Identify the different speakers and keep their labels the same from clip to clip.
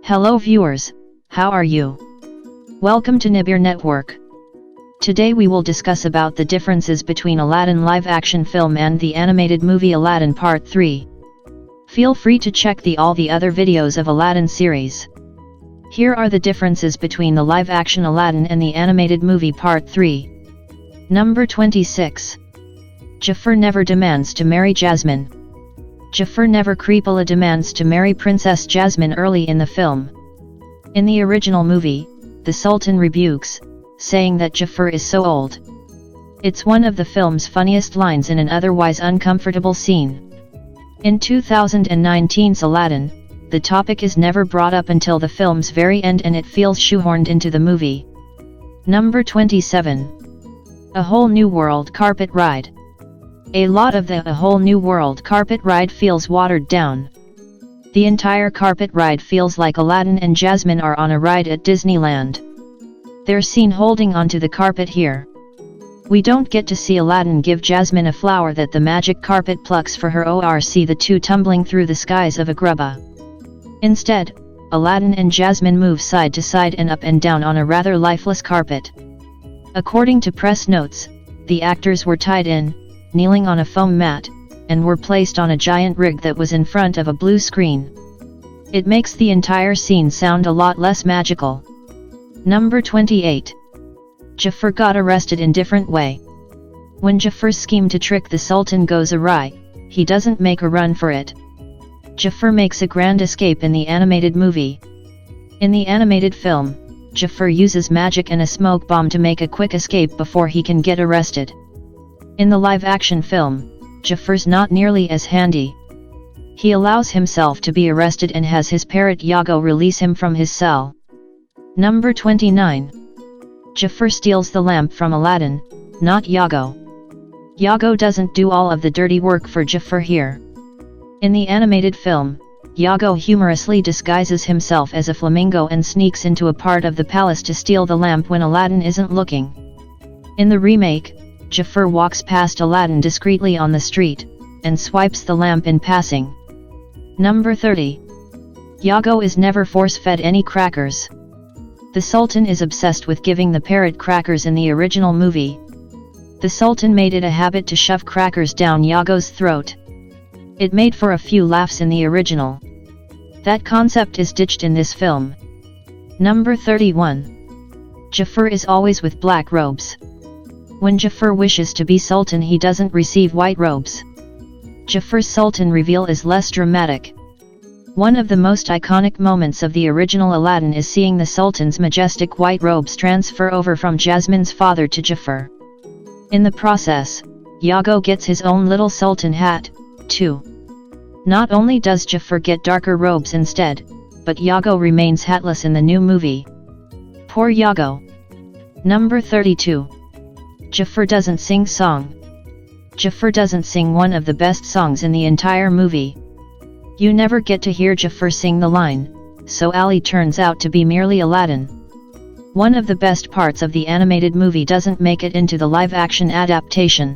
Speaker 1: Hello viewers, how are you? Welcome to Nibir Network. Today we will discuss about the differences between Aladdin live-action film and the animated movie Aladdin Part 3. Feel free to check all the other videos of Aladdin series. Here are the differences between the live-action Aladdin and the animated movie Part 3. Number 26. Jafar never demands to marry Jasmine. Jafar never creepily demands to marry Princess Jasmine early in the film. In the original movie, the Sultan rebukes, saying that Jafar is so old. It's one of the film's funniest lines in an otherwise uncomfortable scene. In 2019's Aladdin, the topic is never brought up until the film's very end and it feels shoehorned into the movie. Number 27. A Whole New World carpet ride. A lot of the A Whole New World carpet ride feels watered down. The entire carpet ride feels like Aladdin and Jasmine are on a ride at Disneyland. They're seen holding onto the carpet here. We don't get to see Aladdin give Jasmine a flower that the magic carpet plucks for her or see the two tumbling through the skies of Agrabah. Instead, Aladdin and Jasmine move side to side and up and down on a rather lifeless carpet. According to press notes, the actors were tied in, kneeling on a foam mat, and were placed on a giant rig that was in front of a blue screen. It makes the entire scene sound a lot less magical. Number 28. Jafar got arrested in different way. When Jafar's scheme to trick the Sultan goes awry, he doesn't make a run for it. Jafar makes a grand escape in the animated movie. In the animated film, Jafar uses magic and a smoke bomb to make a quick escape before he can get arrested. In the live-action film, Jafar's not nearly as handy. He allows himself to be arrested and has his parrot Iago release him from his cell. Number 29. Jafar steals the lamp from Aladdin, not Iago. Iago doesn't do all of the dirty work for Jafar here. In the animated film, Iago humorously disguises himself as a flamingo and sneaks into a part of the palace to steal the lamp when Aladdin isn't looking. In the remake, Jafar walks past Aladdin discreetly on the street, and swipes the lamp in passing. Number 30. Iago is never force-fed any crackers. The Sultan is obsessed with giving the parrot crackers in the original movie. The Sultan made it a habit to shove crackers down Iago's throat. It made for a few laughs in the original. That concept is ditched in this film. Number 31. Jafar is always with black robes. When Jafar wishes to be Sultan, he doesn't receive white robes. Jafar's Sultan reveal is less dramatic. One of the most iconic moments of the original Aladdin is seeing the Sultan's majestic white robes transfer over from Jasmine's father to Jafar. In the process, Iago gets his own little Sultan hat, too. Not only does Jafar get darker robes instead, but Iago remains hatless in the new movie. Poor Iago. Number 32. Jafar doesn't sing song. Jafar doesn't sing one of the best songs in the entire movie. You never get to hear Jafar sing the line, so Ali turns out to be merely Aladdin. One of the best parts of the animated movie doesn't make it into the live-action adaptation.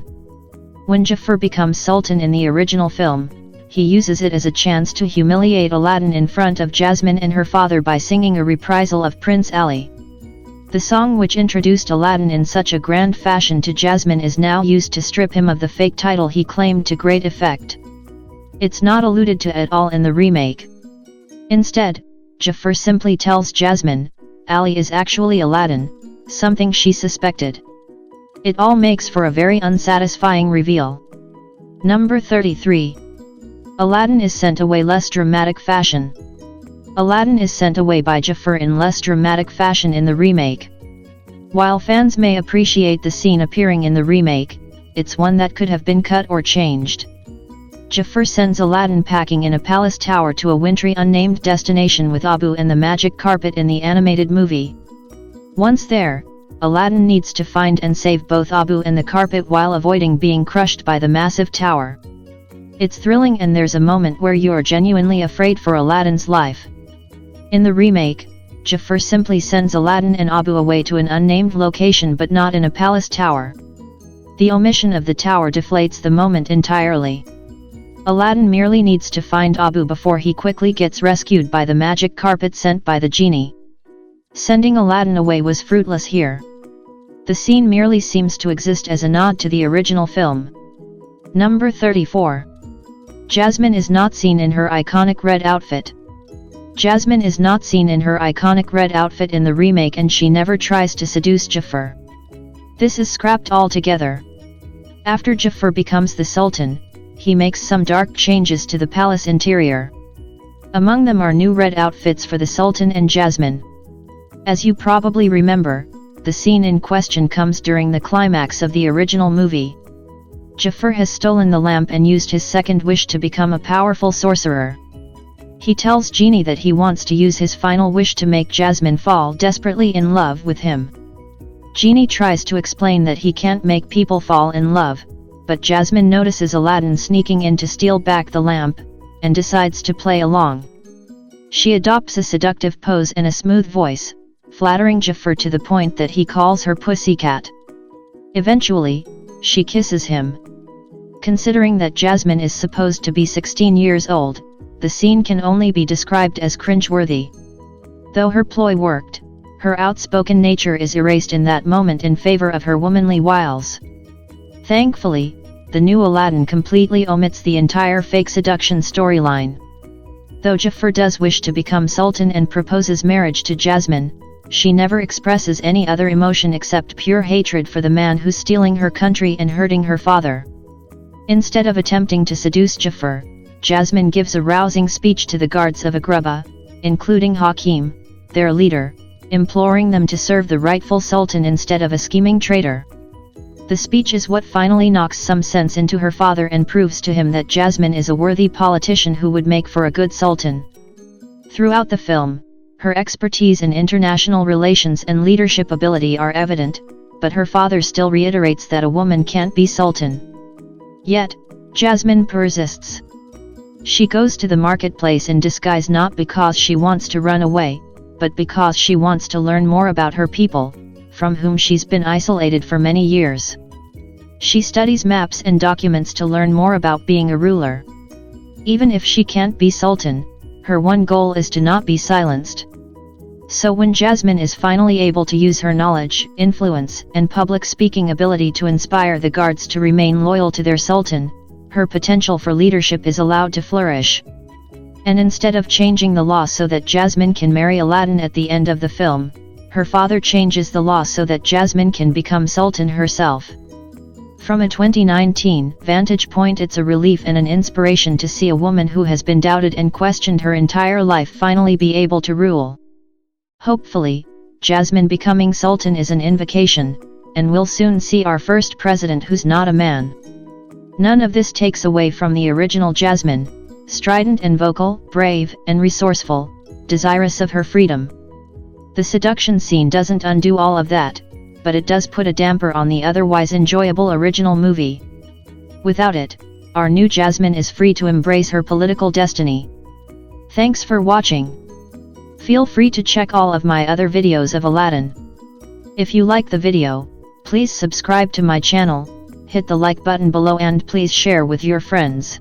Speaker 1: When Jafar becomes Sultan in the original film, he uses it as a chance to humiliate Aladdin in front of Jasmine and her father by singing a reprisal of Prince Ali. The song which introduced Aladdin in such a grand fashion to Jasmine is now used to strip him of the fake title he claimed to great effect. It's not alluded to at all in the remake. Instead, Jafar simply tells Jasmine, Ali is actually Aladdin, something she suspected. It all makes for a very unsatisfying reveal. Number 33. Aladdin is sent away less dramatic fashion. Aladdin is sent away by Jafar in less dramatic fashion in the remake. While fans may appreciate the scene appearing in the remake, it's one that could have been cut or changed. Jafar sends Aladdin packing in a palace tower to a wintry unnamed destination with Abu and the magic carpet in the animated movie. Once there, Aladdin needs to find and save both Abu and the carpet while avoiding being crushed by the massive tower. It's thrilling and there's a moment where you're genuinely afraid for Aladdin's life. In the remake, Jafar simply sends Aladdin and Abu away to an unnamed location but not in a palace tower. The omission of the tower deflates the moment entirely. Aladdin merely needs to find Abu before he quickly gets rescued by the magic carpet sent by the genie. Sending Aladdin away was fruitless here. The scene merely seems to exist as a nod to the original film. Number 34. Jasmine is not seen in her iconic red outfit. Jasmine is not seen in her iconic red outfit in the remake, and she never tries to seduce Jafar. This is scrapped altogether. After Jafar becomes the Sultan, he makes some dark changes to the palace interior. Among them are new red outfits for the Sultan and Jasmine. As you probably remember, the scene in question comes during the climax of the original movie. Jafar has stolen the lamp and used his second wish to become a powerful sorcerer. He tells Genie that he wants to use his final wish to make Jasmine fall desperately in love with him. Genie tries to explain that he can't make people fall in love, but Jasmine notices Aladdin sneaking in to steal back the lamp, and decides to play along. She adopts a seductive pose and a smooth voice, flattering Jafar to the point that he calls her pussycat. Eventually, she kisses him. Considering that Jasmine is supposed to be 16 years old, the scene can only be described as cringeworthy. Though her ploy worked, her outspoken nature is erased in that moment in favor of her womanly wiles. Thankfully, the new Aladdin completely omits the entire fake seduction storyline. Though Jafar does wish to become Sultan and proposes marriage to Jasmine, she never expresses any other emotion except pure hatred for the man who's stealing her country and hurting her father. Instead of attempting to seduce Jafar, Jasmine gives a rousing speech to the guards of Agrabah, including Hakim, their leader, imploring them to serve the rightful Sultan instead of a scheming traitor. The speech is what finally knocks some sense into her father and proves to him that Jasmine is a worthy politician who would make for a good Sultan. Throughout the film, her expertise in international relations and leadership ability are evident, but her father still reiterates that a woman can't be Sultan. Yet, Jasmine persists. She goes to the marketplace in disguise not because she wants to run away, but because she wants to learn more about her people, from whom she's been isolated for many years. She studies maps and documents to learn more about being a ruler. Even if she can't be Sultan, her one goal is to not be silenced. So when Jasmine is finally able to use her knowledge, influence, and public speaking ability to inspire the guards to remain loyal to their Sultan, her potential for leadership is allowed to flourish. And instead of changing the law so that Jasmine can marry Aladdin at the end of the film, her father changes the law so that Jasmine can become Sultan herself. From a 2019 vantage point, it's a relief and an inspiration to see a woman who has been doubted and questioned her entire life finally be able to rule. Hopefully, Jasmine becoming Sultan is an invocation, and we'll soon see our first president who's not a man. None of this takes away from the original Jasmine, strident and vocal, brave and resourceful, desirous of her freedom. The seduction scene doesn't undo all of that, but it does put a damper on the otherwise enjoyable original movie. Without it, our new Jasmine is free to embrace her political destiny. Thanks for watching. Feel free to check all of my other videos of Aladdin. If you like the video, please subscribe to my channel, hit the like button below and please share with your friends.